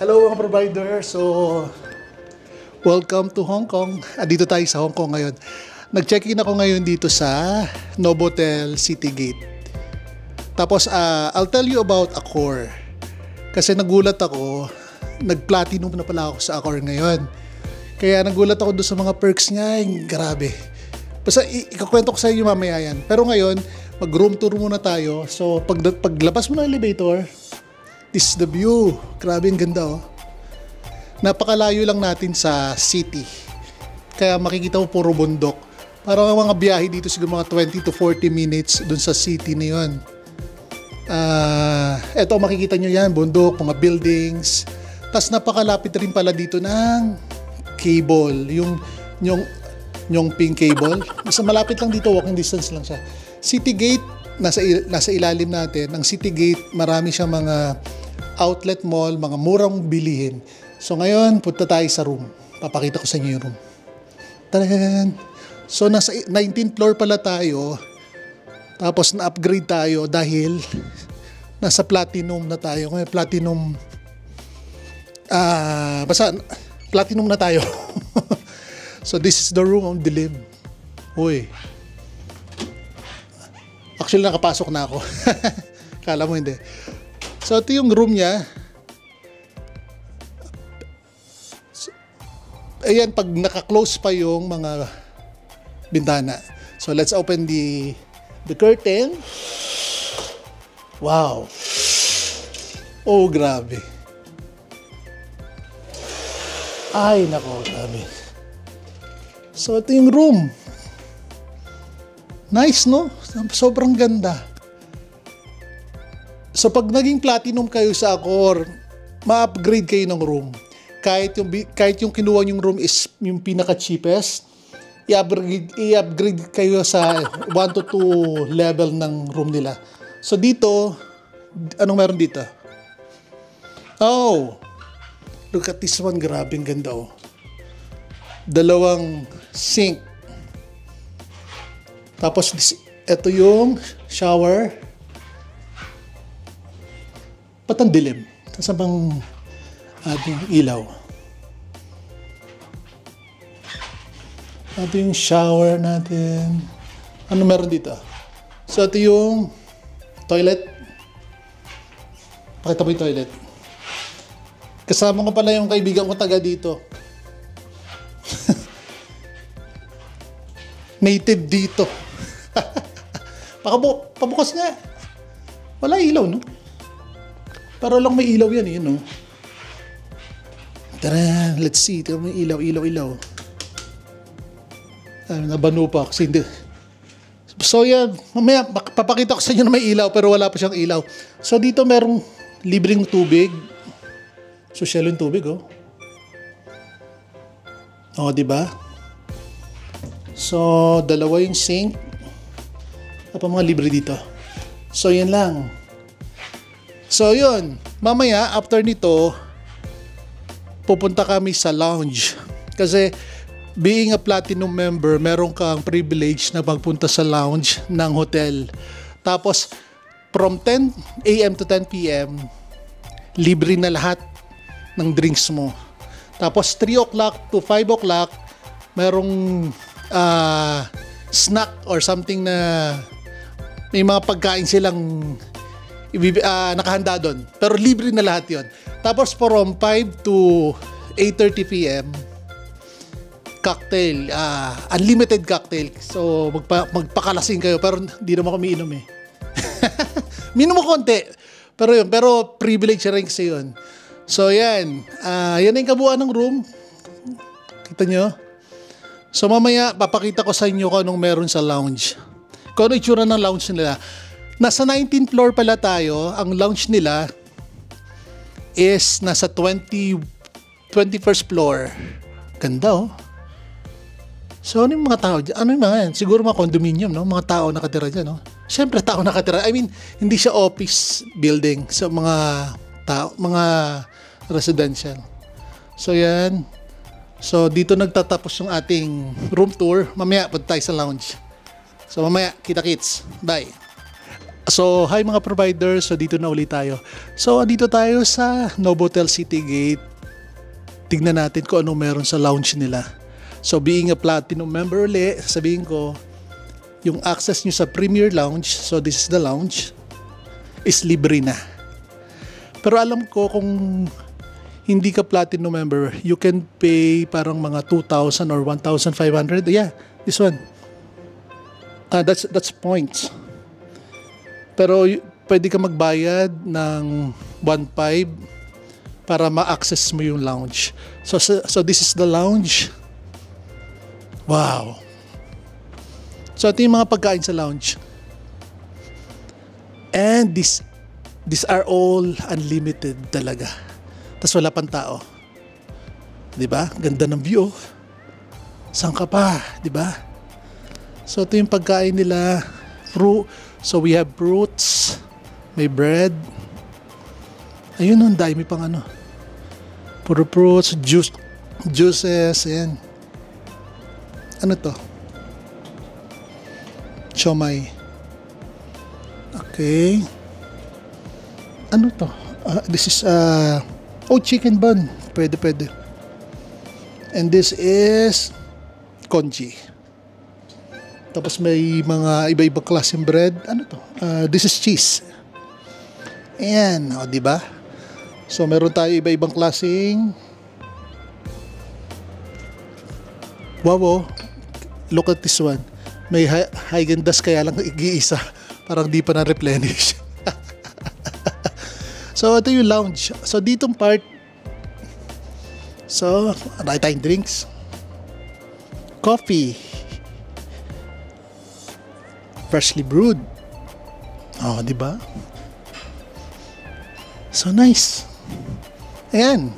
Hello mga provider. So, welcome to Hong Kong. Dito tayo sa Hong Kong ngayon. Nag-check-in ako ngayon dito sa Novotel Citygate. Tapos, I'll tell you about Accor. Kasi nagulat ako, nag-platinum na pala ako sa Accor ngayon. Kaya nagulat ako doon sa mga perks niya. Grabe. Basta ikakwento ko sa inyo mamaya yan. Pero ngayon, mag-room tour muna tayo. So, paglabas mo ng elevator, this is the view. Grabe, ang ganda oh. Napakalayo lang natin sa city. Kaya makikita mo puro bundok. Parang ang mga biyahe dito siguro mga 20 to 40 minutes dun sa city na yun. Eto makikita nyo yan, bundok, mga buildings. Tapos napakalapit rin pala dito ng cable. Yung pink cable. Basta malapit lang dito, walking distance lang siya. Citygate, nasa ilalim natin. Ang Citygate, marami siyang mga outlet mall, mga murang bilihin. So ngayon, punta tayo sa room. Papakita ko sa inyo yung room. Taran! So nasa 19th floor pala tayo. Tapos na-upgrade tayo dahil nasa platinum na tayo. Ngayon, platinum... basta platinum na tayo. So this is the room on dilim. Uy. Actually, nakapasok na ako. Kala mo hindi. So, ito yung room niya. So, ayan, pag naka-close pa yung mga bintana. So, let's open the curtain. Wow. Oh, grabe. Ay, nako, grabe. So, ito yung room. Nice, no? Sobrang ganda. So, pag naging platinum kayo sa Accor, ma-upgrade kayo ng room. Kahit yung kinuha yung room is yung pinaka-cheapest, i-upgrade kayo sa 1 to 2 level ng room nila. So, dito, anong meron dito? Oh! Look at this one. Grabe, ang ganda, oh. Dalawang sink. Tapos, ito yung shower. Ba't ang dilim? Saan bang ating ilaw? Ito yung shower natin. Ano meron dito? So, ito yung toilet. Pakita mo yung toilet. Kasama ko pala yung kaibigan ko taga dito. Native dito. Pabukas nga. Wala ilaw, no? Para lang may ilaw yan, no? Tara, let's see. Ito may ilaw. Nabano pa kasi hindi. So yan, mamaya papakita ko sa inyo na may ilaw pero wala pa siyang ilaw. So dito merong libreng tubig. Social yung tubig, oh. Oh, di ba? So, dalawa yung sink. Apa mga libre dito. So, yan lang. So, yun. Mamaya, after nito, pupunta kami sa lounge. Kasi, being a platinum member, meron kang privilege na magpunta sa lounge ng hotel. Tapos, from 10 a.m. to 10 p.m., libre na lahat ng drinks mo. Tapos, 3 o'clock to 5 o'clock, merong snack or something na may mga pagkain silang nakahanda doon. Pero libre na lahat yon. Tapos from 5 to 8:30 p.m. cocktail, unlimited cocktail. So magpakalasing kayo pero hindi naman kami inom eh. Minom mo konti. Pero privilege rin kasi yun. So yan, yan ang kabuuan ng room. Kita nyo? So mamaya, papakita ko sa inyo kung anong meron sa lounge. Kung ano itsura ng lounge nila. Nasa 19th floor pala tayo. Ang lounge nila is nasa 21st floor. Ganda, oh. So ano yung mga tao dyan? Ano yung mga yan? Siguro mga condominium, no? Mga tao nakatira dyan, no? Siyempre, tao nakatira. I mean, hindi siya office building. So mga tao, mga residential. So yan. So, dito nagtatapos yung ating room tour. Mamaya, punta tayo sa lounge. So, mamaya, kita-kits. Bye! So, hi mga providers. So, dito na ulit tayo. So, dito tayo sa Novotel Citygate. Tignan natin kung ano meron sa lounge nila. So, being a platinum member ulit, sabihin ko, yung access nyo sa Premier Lounge, so this is the lounge, is libre na. Pero alam ko kung hindi ka platinum member, you can pay parang mga 2,000 or 1,500. Yeah, this one. That's points. Pero pwede ka magbayad ng 1,500 para ma-access mo yung lounge. So this is the lounge. Wow. So ito yung mga pagkain sa lounge. And these are all unlimited talaga. Tapos wala pang tao. 'Di ba? Ganda ng view. Saan ka pa, 'di ba? So ito yung pagkain nila. So we have fruits, may bread. Ayun, ang dami pang ano. Puro fruits, juices, ayan. Ano to? Siomai. Okay. Ano to? This is chicken bun. Pwede. And this is congee. Tapos may mga iba-ibang klaseng bread. Ano to? This is cheese. Ayan, di ba? So meron tayo iba-ibang klaseng. Wow, look at this one. May Häagen-Dazs kaya lang iisa. Parang di pa na-replenish. So ito yung lounge. So ditong part, so right time drinks, coffee, freshly brewed. Di ba? So nice. Ayan.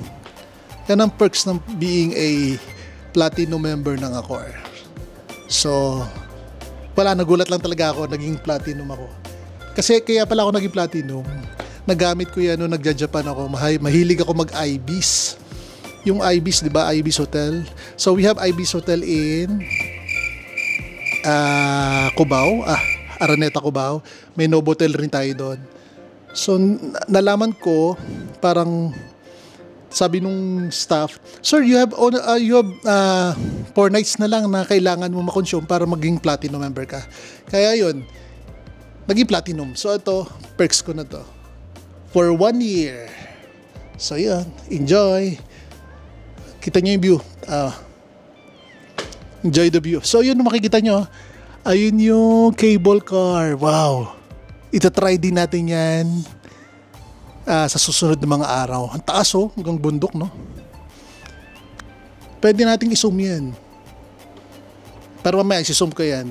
Yan ang perks ng being a platinum member ng Accor. So, wala, nagulat lang talaga ako, naging platinum ako. Kasi kaya pala ako naging platinum, nagamit ko yan nung nagja-Japan ako. Mahilig ako mag-Ibis. Yung Ibis, di ba? Ibis Hotel. So, we have Ibis Hotel in Cubao, Araneta, Cubao. May Novotel rin tayo doon. So, nalaman ko, parang sabi nung staff, "Sir, you have 4 nights na lang na kailangan mo ma-consume para maging platinum member ka." Kaya yun, naging platinum. So, ito, perks ko na to. For 1 year. So, yun, enjoy. Kita nyo yung view. Enjoy the view. So, yun, makikita nyo. Ayun yung cable car. Wow. Itatry din natin yan sa susunod na mga araw. Ang taas hanggang bundok, no? Pwede nating i-zoom yan. Pero mamaya, i-zoom ko yan.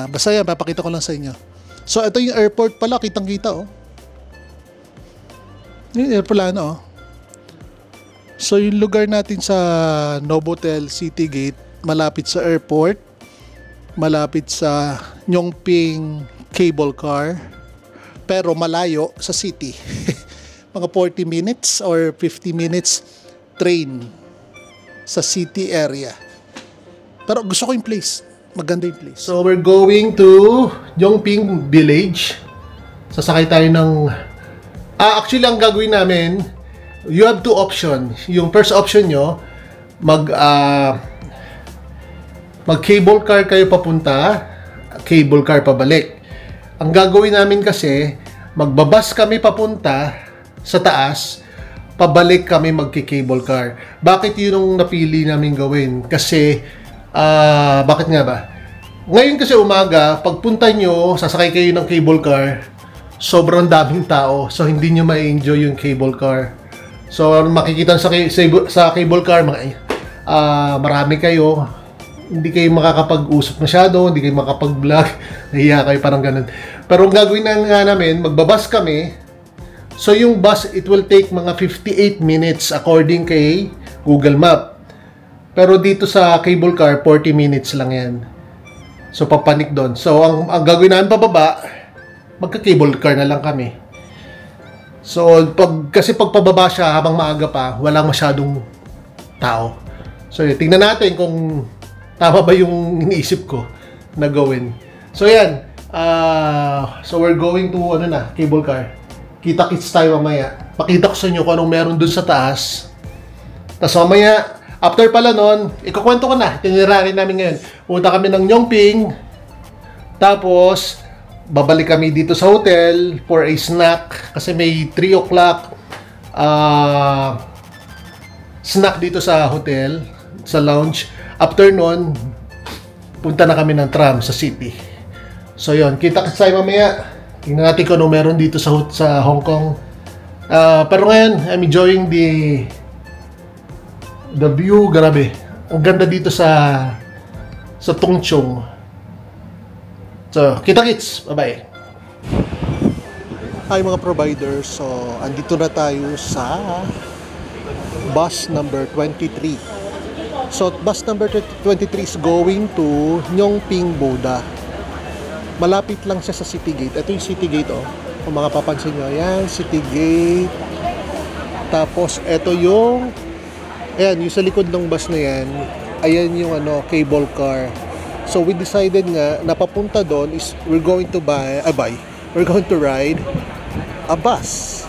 Basta yan, papakita ko lang sa inyo. So, ito yung airport pala. Kitang-kita, Yung airplano, So, yung lugar natin sa Novotel Citygate, malapit sa airport, malapit sa Nyongping cable car, pero malayo sa city. Mga 40 minutes or 50 minutes train sa city area. Pero gusto ko yung place. Maganda yung place. So, we're going to Nyongping Village. Sasakay tayo ng... actually, ang gagawin namin, you have 2 options. Yung first option nyo, mag-cable car kayo papunta, cable car pabalik. Ang gagawin namin kasi, magbabas kami papunta sa taas, pabalik kami magki-cable car. Bakit yun ang napili namin gawin? Kasi, bakit nga ba? Ngayon kasi umaga, pagpunta nyo, sasakay kayo ng cable car, sobrang daming tao. So, hindi nyo ma-enjoy yung cable car. So, makikita sa cable car, marami kayo. Hindi kayo makakapag-usap masyado, hindi kayo makapag-vlog. Nahiya kayo, parang ganun. Pero ang gagawin nga namin, magbabas kami. So, yung bus, it will take mga 58 minutes according kay Google Map. Pero dito sa cable car, 40 minutes lang yan. So, papanik doon. So, ang gagawin namin pababa, magka-cable car na lang kami. So, kasi pag pababa siya habang maaga pa, walang masyadong tao. So, tingnan natin kung tama ba yung iniisip ko na gawin. So, yan. So we're going to, ano na, cable car. Kita-kits tayo mamaya. Pakita ko sa inyo kung anong meron dun sa taas. Tapos mamaya, after pala nun, ikukwento ko na. Tinirarin namin ngayon. Punta kami ng Yongping. Tapos, babalik kami dito sa hotel for a snack. Kasi may 3 o'clock snack dito sa hotel, sa lounge. After nun, punta na kami ng tram sa city. So yun, kita-kits tayo mamaya. Tingnan natin kung ano meron dito sa Hong Kong. Pero ngayon, I'm enjoying the view. Grabe. Ang ganda dito sa Tung Chung. So, kita-kits. Bye-bye. Hi mga providers. So, andito na tayo sa bus number 23. So, bus number 23 is going to Yongping Boda. Malapit lang siya sa City Gate. Ito yung City Gate, oh. Kung makapapansin nyo, ayan, City Gate. Tapos, ito yung, ayan, yung sa likod ng bus na yan, ayan yung ano, cable car. So, we decided nga, na papunta doon is, we're going to we're going to ride a bus.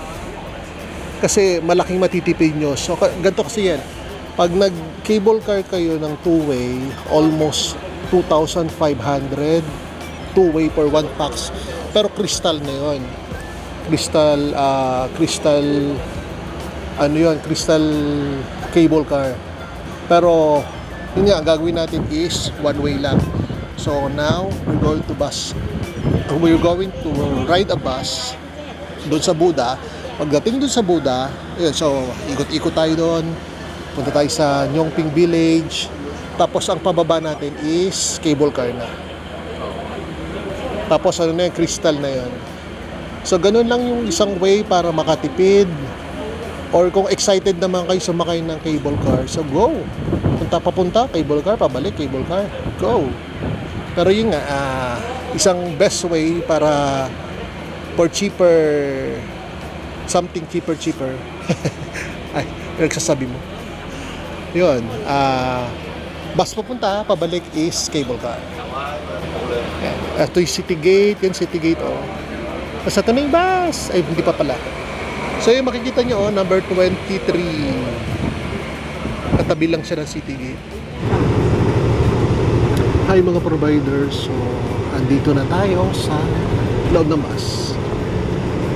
Kasi, malaking matitipid nyo. So, ganito kasi yan. Pag nag-cable car kayo ng two-way, almost 2,500 two-way for 1 pax. Pero crystal na yun. Crystal cable car. Pero yun nga, ang gagawin natin is one way lang. So now we're going to ride a bus doon sa Buda. Pagdating doon sa Buda, yun, so ikot-ikot tayo doon, punta tayo sa Yongping Village, tapos ang pababa natin is cable car na. Tapos ano na yung crystal na yun. So ganun lang yung isang way para makatipid. Or kung excited naman kayo sumakay ng cable car, so go. Papunta, cable car, pabalik, cable car, go. Pero yun nga, isang best way para for something cheaper. Ay, nagsasabi mo. Yun, bus papunta, pabalik is cable car. Ito yung City Gate, yung City Gate, oh. Tapos ito na yung bus. Ay, hindi pa pala. So yung makikita nyo, oh, number 23. Katabi lang siya ng City Gate. Hi mga providers. So, andito na tayo sa loob ng bus.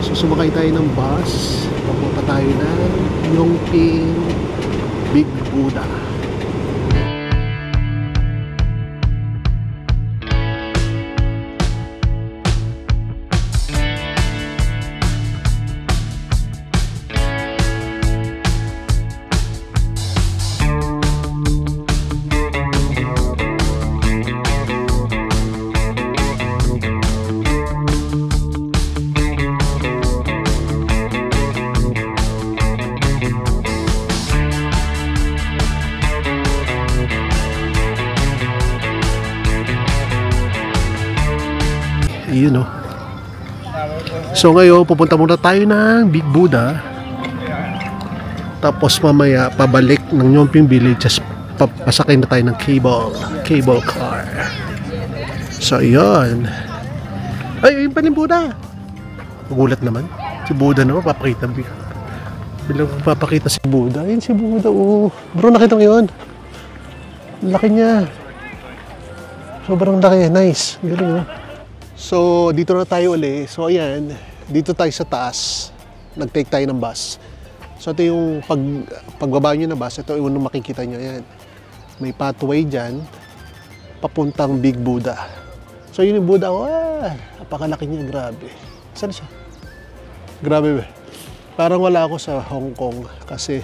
So, sumakay tayo ng bus. Papunta tayo ng Yongping Big Buddha. Yun, oh. So ngayon pupunta muna tayo ng Big Buddha. Tapos mamaya pabalik ng Yongping Village. Just pasakay na tayo ng cable car. So yun. Ay, yun pa rin Buddha. Magulat naman. Si Buddha naman papakita. Bilang papakita si Buddha. Ayun si Buddha, oh. Bro, nakita mo yun? Laki niya. Sobrang laki. Nice. Galing, oh. So, dito na tayo ulit. So, ayan. Dito tayo sa taas. Nag-take tayo ng bus. So, ito yung pagbaba nyo ng bus. Ito yung makikita nyo. Ayan. May pathway dyan. Papuntang Big Buddha. So, yun yung Buddha. Wow! Napakalaki niya. Grabe. Saan siya? Grabe ba? Parang wala ako sa Hong Kong. Kasi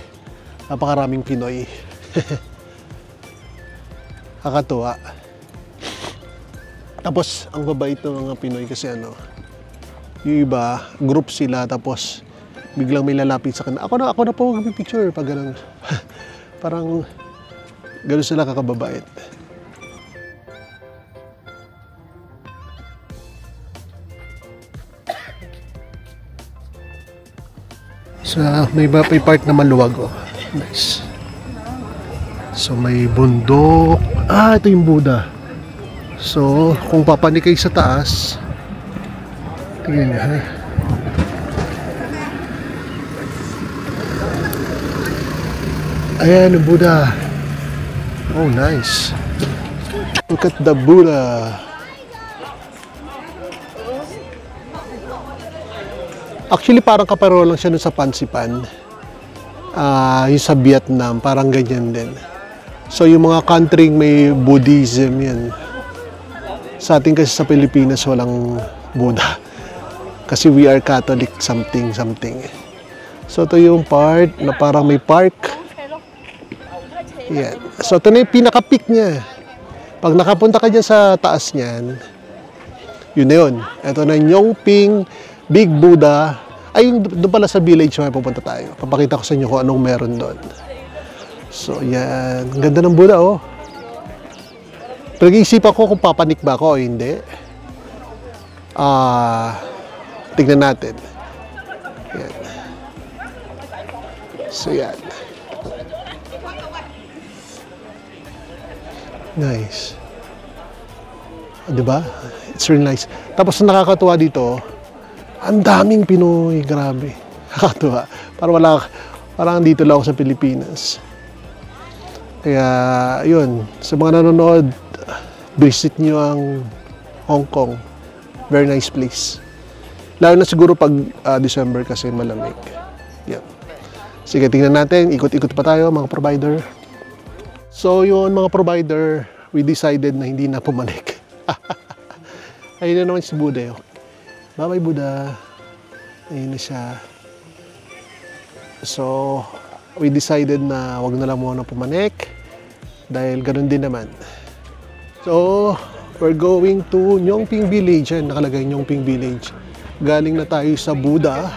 napakaraming Pinoy. Kakatuwa. Tapos, ang babait ng mga Pinoy kasi ano, yung iba, group sila, tapos biglang may lalapit sa kanila. Ako na po mag-picture pag ganun. Parang ganun sila kakababait. Sa may part na maluwag, oh. Nice. So may bundok. Ito yung Buddha. So, kung papanik kayo sa taas, Tingnan niyo, ha? Ayan, ang Buddha. Oh, nice. Look at the Buddha. Actually, parang kaparo lang siya nun sa Pansipan. Yung sa Vietnam, parang ganyan din. So, yung mga country may Buddhism yan. Sa atin kasi sa Pilipinas, walang Buddha. Kasi we are Catholic something. So, ito yung part na parang may park. Yan. So, ito na yung pinaka-peak niya. Pag nakapunta ka dyan sa taas niyan, yun na yun. Ito na Nyongping Big Buddha. Ay, doon pala sa village may pupunta tayo. Papakita ko sa inyo kung anong meron doon. So, yan. Ang ganda ng Buddha, oh. Pinag-iisipan ko kung papanik ba ako o hindi. Tignan natin. Yan. So, yan. Nice. Diba? It's really nice. Tapos nakakatuwa dito, ang daming Pinoy. Grabe. Nakakatuwa. Parang dito lang ako sa Pilipinas. Kaya, yun. Sa mga nanonood, visit nyo ang Hong Kong. Very nice place. Lalo na siguro pag December kasi malamig. Yan. Sige, tingnan natin. Ikot-ikot pa tayo, mga provider. So, yun, mga provider, we decided na hindi na pumanik. Ayun na naman si Buddha. Bye-bye, Buddha. Ayun na siya. So, we decided na wag na lang muna pumanik dahil ganun din naman. So, we're going to Nyongping Village. Yan, nakalagay Nyongping Village. Galing na tayo sa Buddha.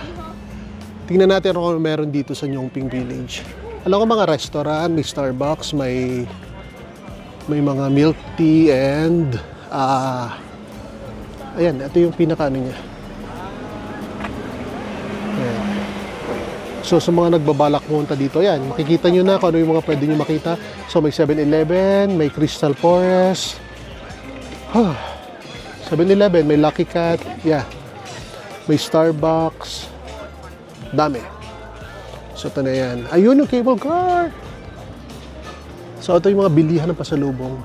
Tingnan natin kung meron dito sa Nyongping Village. Alam ko mga restaurant, may Starbucks, may mga milk tea and ayan, ito yung pinaka-ano niya. Ayan. So sa mga nagbabalak pumunta dito, ayan, makikita nyo na kung ano yung mga pwede nyo makita. So may 7-Eleven, may Crystal Forest, 7-Eleven, may Lucky Cat, yeah. May Starbucks, dami. So, ito na yan. Ayun yung cable car. So, ito yung mga bilihan ng pasalubong.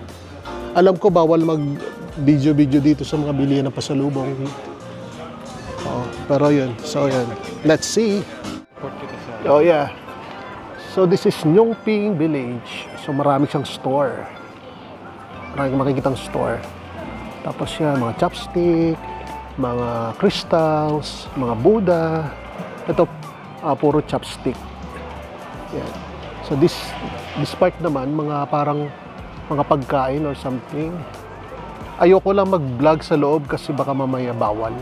Alam ko, bawal mag-video dito sa mga bilihan ng pasalubong. Oh, pero yun. So, yun. Let's see. Oh, yeah. So, this is Nyongping Village. So, marami siyang store. Marami makikitang store. Tapos yan, mga chopstick, mga crystals, mga Buddha. Ito, puro chopstick. Yan. So this part naman, mga parang mga pagkain or something. Ayoko lang mag-vlog sa loob kasi baka mamaya bawal.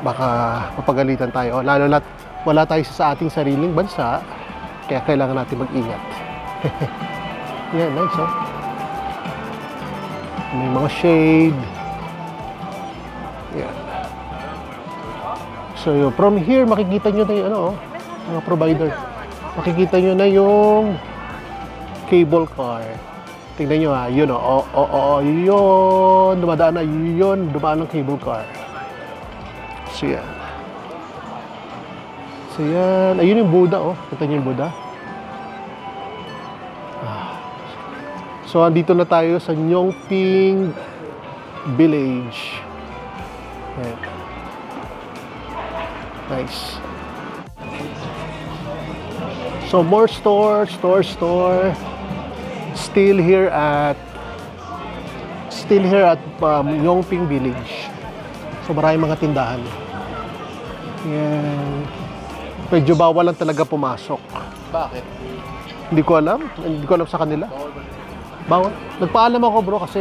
Baka mapagalitan tayo. Lalo na wala tayo sa ating sariling bansa, kaya kailangan natin mag-ingat. Yan, nice, oh. May mga shade. Yan. So, from here, makikita nyo na yung mga provider. Makikita nyo na yung cable car. Tingnan nyo ha, yun yun, dumadaan na yun, dumaan ng cable car. So, yan. So, yan. Ayun yung Buddha, oh. Kita nyo yung Buddha. So, andito na tayo sa Nyongping Village. Yan. Nice. So more store. Still here at Nyongping Village. So maraming mga tindahan. Yan. Medyo bawal lang talaga pumasok. Bakit? Hindi ko alam sa kanila. Bawal. Nagpaalam ako, bro, kasi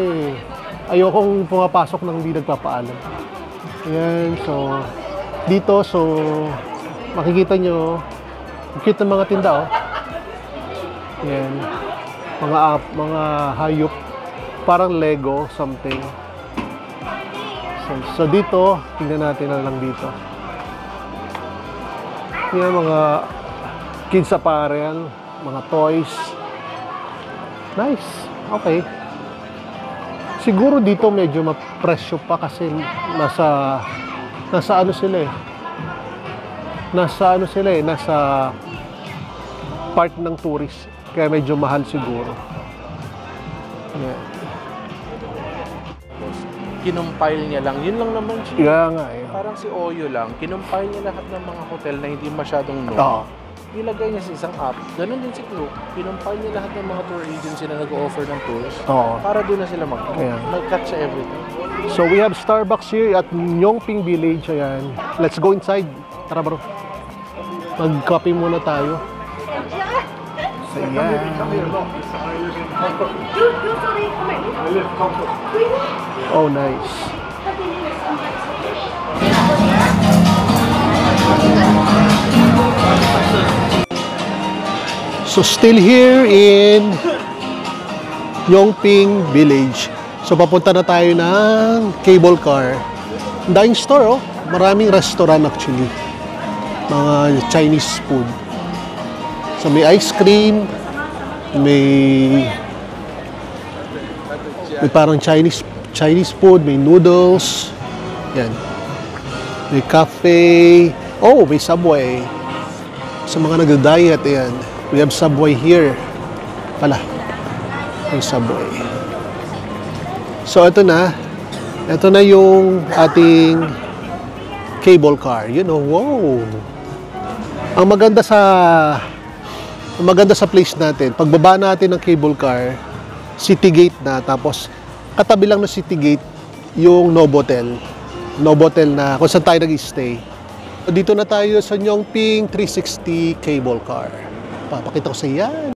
ayokong pumapasok nang hindi nagpapaalam. Yan, so dito, so makikita nyo cute ng mga tinda, oh. Yan, mga hayop, parang Lego something. So dito, tingnan natin na lang dito. Yan, mga kids apparel, mga toys. Nice, okay. Siguro dito medyo mapresyo pa kasi nasa ano sila eh. Nasa part ng tourist. Kaya medyo mahal siguro. Yeah. Kinumpile niya lang. Yun lang naman siya. Yeah, nga eh. Parang si Oyo lang. Kinumpile niya lahat ng mga hotel na hindi masyadong known. Oo. Ilagay niya sa isang app. Ganun din si Klook. Kinumpile niya lahat ng mga tour agency na nag-offer ng tours. Oo. Para doon na sila Yeah. mag-cut sa everything. So we have Starbucks here at Nyongping Village. Ayan. Let's go inside. Tara bro. Mag-coffee muna tayo. So yan. Oh, nice. So still here in Nyongping Village. So papunta na tayo ng cable car. Daing store, oh. Maraming restaurant actually. Mga Chinese food. So may ice cream, may parang Chinese food, may noodles. Yan. May cafe. Oh, may Subway. Sa mga nagda-diet, ayan. We have Subway here. Pala. May Subway. So, ito na. Ito na yung ating cable car. You know, wow. Ang maganda sa place natin, pagbaba natin ng cable car, city gate na, tapos katabi lang ng city gate yung Novotel. Novotel na kung saan tayo nag-stay. Dito na tayo sa Nyongping 360 cable car. Papakita ko sa yan.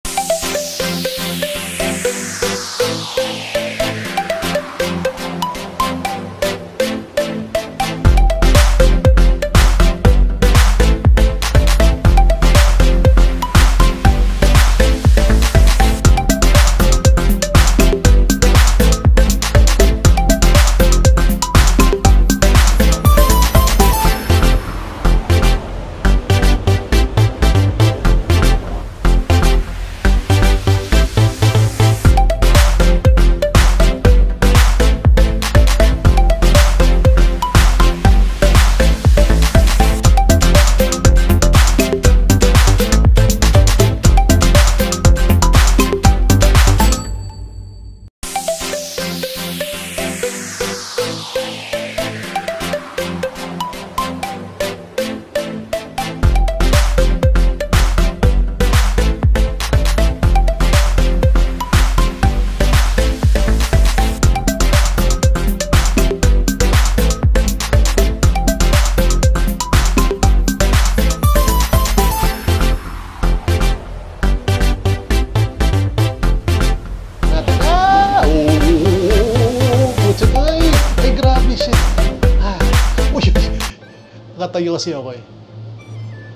Nakatayo kasi ako eh.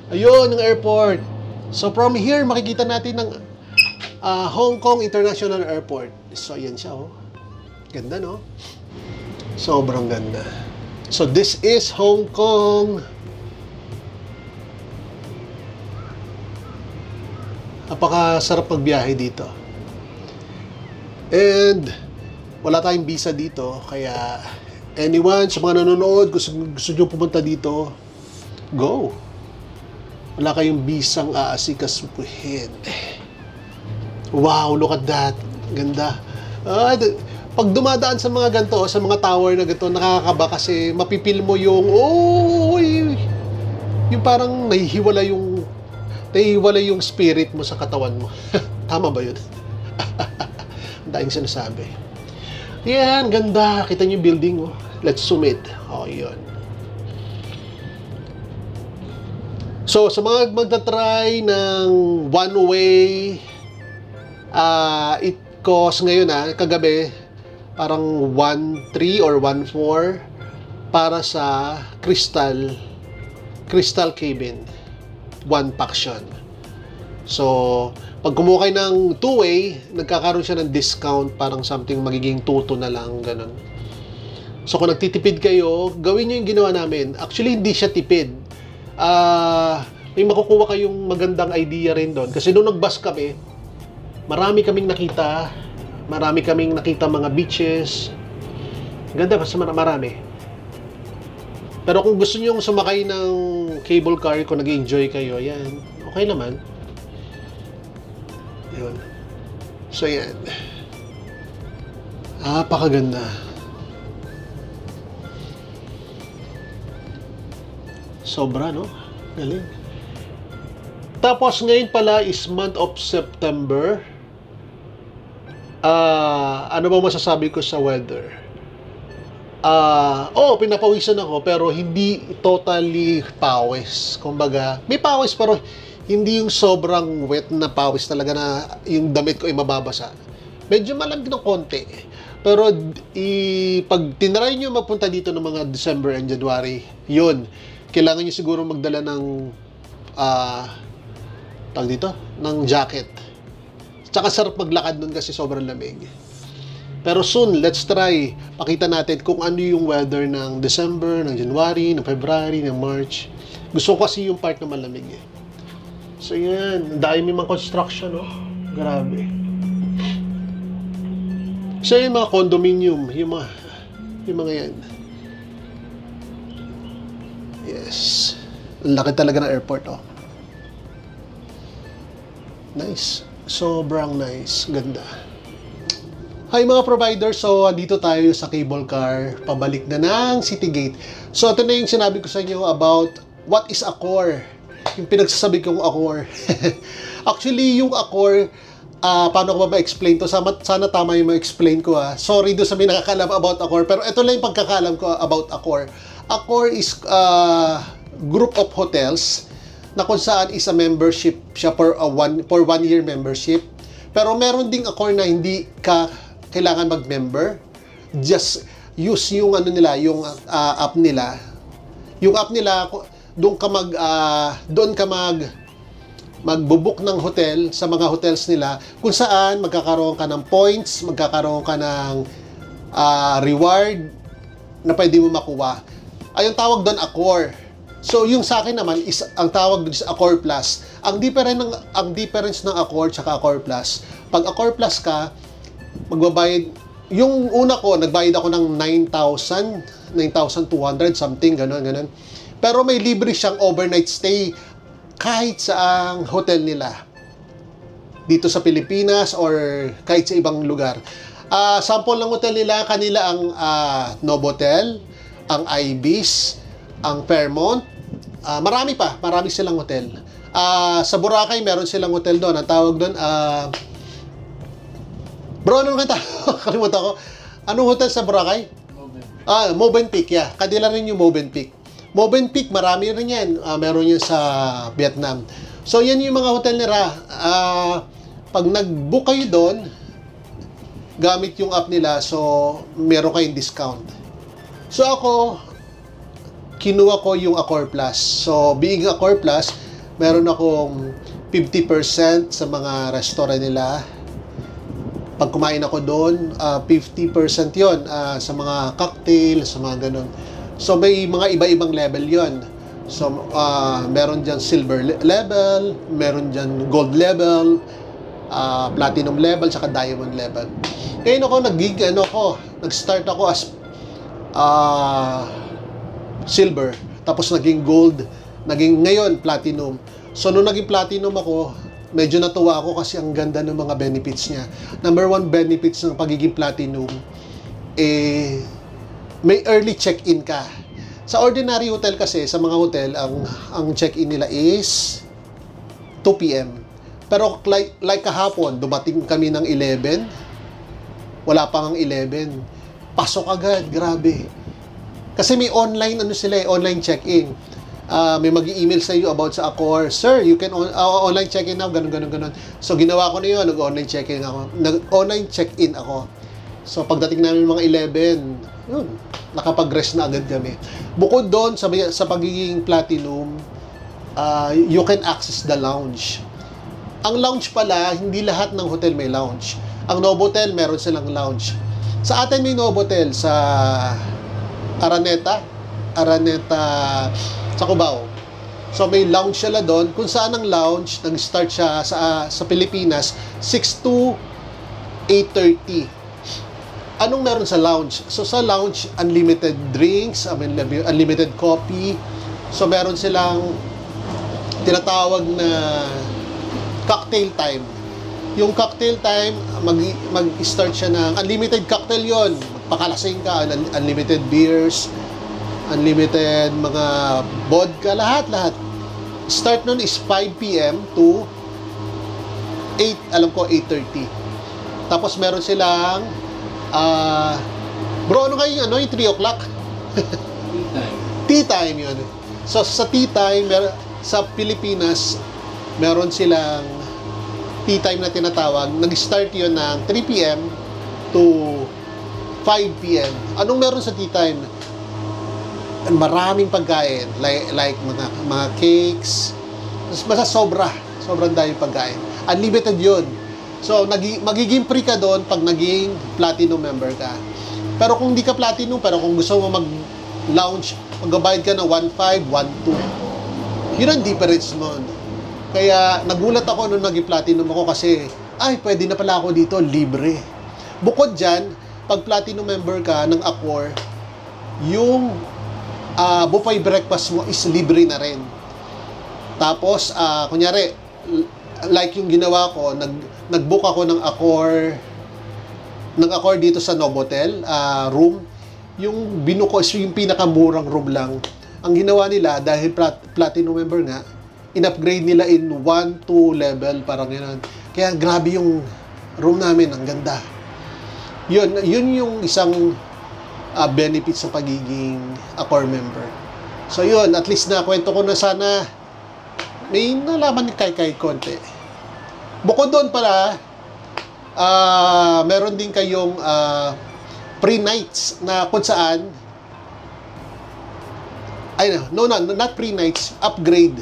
Ayun, yung airport. So from here, makikita natin ng Hong Kong International Airport. So ayan siya oh. Ganda no? Sobrang ganda. So this is Hong Kong. Napakasarap magbiyahe dito. And wala tayong visa dito, kaya anyone sa mga nanonood, gusto nyo pumunta dito, go. Wala kayong bisang aasikasuhin. Wow, look at that. Ganda. Pag dumadaan sa mga ganito, sa mga tower na ganito, nakakaba kasi mapipil mo yung, yung parang nahihiwala yung spirit mo sa katawan mo. Tama ba yun? Daing sinasabi. Yan, ganda. Kita niyo yung building, oh. Let's zoom it. Oh, yun. So, sa mga magta-try ng one-way, it costs ngayon, kagabi, parang 1.3 or 1.4 para sa crystal cabin. One paction. So, pag kumuha kayo ng two-way, nagkakaroon siya ng discount, parang something magiging 2 na lang, ganun. So, kung nagtitipid kayo, gawin nyo yung ginawa namin. Actually, hindi siya tipid. May makukuha kayong magandang idea rin doon. Kasi nung nag-bus kami, marami kaming nakita mga beaches, Ganda, basta marami. Pero kung gusto nyo sumakay ng cable car, kung nag-enjoy kayo, yan, okay naman. Yun. So, yan. Napakaganda. Sobra, no? Galing. Tapos, ngayon pala is month of September. Ano ba masasabi ko sa weather? Pinapawisan ako pero hindi totally pawis. Kumbaga, may pawis pero hindi yung sobrang wet na pawis talaga na yung damit ko ay mababasa. Medyo malamig ng konti. Pero pag tinry nyo magpunta dito ng mga December and January, yun, kailangan nyo siguro magdala ng ng jacket. Tsaka sarap maglakad nun kasi sobrang lamig. Pero soon, let's try. Pakita natin kung ano yung weather ng December, ng January, ng February, ng March. Gusto ko kasi yung part na malamig eh. So yan, dahil may mga construction, no? Grabe. So yung mga condominium, yung mga yan. Yes. Ang laki talaga ng airport, oh. Nice. Sobrang nice. Ganda. Hi mga providers, so andito tayo sa cable car, pabalik na ng City Gate. So ito na yung sinabi ko sa inyo about what is Accor. Yung pinagsasabi kong Accor. Actually, yung Accor, paano ko ba ma-explain to? Sana tama yung ma-explain ko ha. Sorry doon sa may nakakalam about Accor, pero ito lang yung pagkakalam ko about Accor. Accor is group of hotels na kung saan is a membership siya for one year membership. Pero meron ding Accor na hindi ka kailangan mag-member. Just use yung yung app nila. Yung app nila, doon ka magbo-book ng hotel sa mga hotels nila kung saan magkakaroon ka ng points, magkakaroon ka ng reward na pwede mo makuha. Ay, yung tawag doon Accor. So, yung sa akin naman is ang tawag doon is Accor Plus. Ang difference ng Accor tsaka Accor Plus, pag Accor Plus ka, magbabayad, yung una ko, nagbayad ako ng 9,200 something, gano'n. Pero may libre siyang overnight stay kahit saang hotel nila. Dito sa Pilipinas or kahit sa ibang lugar. Sample ng hotel nila, kanila ang Novotel, ang Ibis, ang Fairmont, marami silang hotel. Sa Boracay, meron silang hotel doon. Ang tawag doon, bro, ano nga tawag? Kalimutan ko. Anong hotel sa Boracay? Movenpick, yeah. Kanila rin yung Movenpick. Movenpick, marami rin yan. Meron yan sa Vietnam. So, yan yung mga hotel nila. Pag nag-book kayo doon, gamit yung app nila, so, meron kayong discount. So, ako, kinuha ko yung Accor Plus. So, being Accor Plus, meron akong 50% sa mga restaurant nila. Pag kumain ako doon, 50% yon sa mga cocktail, sa mga ganun. So, may mga iba-ibang level yon. So, meron dyan silver level, meron dyan gold level, platinum level, saka diamond level. Ngayon ako, nag-start ako as silver, tapos naging gold, ngayon platinum. So, nung naging platinum ako, medyo natuwa ako kasi ang ganda ng mga benefits niya. Number one benefits ng pagiging platinum, may early check-in ka. Sa ordinary hotel kasi, sa mga hotel, ang check-in nila is 2 p.m. Pero like kahapon, dumating kami ng 11, wala pang 11. Pasok agad, grabe. Kasi may online, online check-in. May mag-i-email sa iyo about sa Accor. Sir, you can online check-in now, ganun. So, ginawa ko na yun, nag-online check-in ako. So, pagdating namin mga 11, yun, nakapag-rest na agad kami. Bukod doon, sa pagiging platinum, you can access the lounge. Ang lounge pala, hindi lahat ng hotel may lounge. Ang Novotel, meron silang lounge. Sa atin may Novotel sa Araneta sa Cubao. So may lounge sila doon, kung saan ang lounge nag-start siya sa Pilipinas 6 to 8:30. Anong meron sa lounge? So sa lounge, unlimited drinks, unlimited coffee. So meron silang tinatawag na cocktail time. Yung cocktail time, mag-start siya ng unlimited cocktail yon. Magpakalasing ka, unlimited beers, unlimited mga vodka, lahat. Start nun is 5 p.m. to 8:30. Tapos meron silang bro, ano kayo, yung 3 o'clock? Tea time yun. So, sa tea time, sa Pilipinas, meron silang tea time na tinatawag. Nag-start yun ng 3 p.m. to 5 p.m. Anong meron sa tea time? Maraming pagkain. Like mga cakes. Basta sobrang daming pagkain. Unlimited yun. So, magiging free ka doon pag naging platinum member ka. Pero kung di ka platinum, pero kung gusto mo mag-lounge, magbabayad ka ng 1.5, 1.2. Yun ang difference mo. Kaya, nagulat ako nung naging platinum ako kasi, pwede na pala ako dito, libre. Bukod dyan, pag platinum member ka ng Accor, yung buffet breakfast mo is libre na rin. Tapos, kunyari, like yung ginawa ko, nag-book ako ng Accor dito sa Novotel room. Yung binuko is yung pinakamurang room lang. Ang ginawa nila, dahil platinum member nga, in-upgrade nila in 1-2 level, parang gano'n. Kaya grabe yung room namin, ang ganda. Yun yung isang benefit sa pagiging Accor member. So yun, at least na kwento ko na sana may nalaman ni Kai konti. Bukod doon pala, meron din kayong pre-nights na kung saan, not pre-nights, upgrade.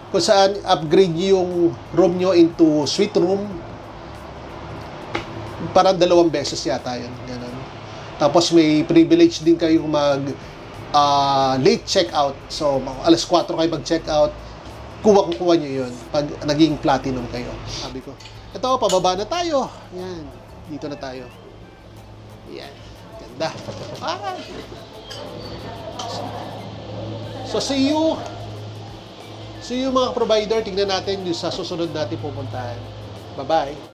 Kung saan upgrade yung room nyo into suite room. Parang 2 beses yata yun. Ganun. Tapos may privilege din kayong late check-out. So, alas 4 kayo mag-check-out. Kuha nyo yun pag naging platinum kayo. Sabi ko, ito, pababa na tayo. Yan. Dito na tayo. Yan. Ganda. So, see you mga provider. Tingnan natin yung sa susunod natin pupuntahan. Bye-bye.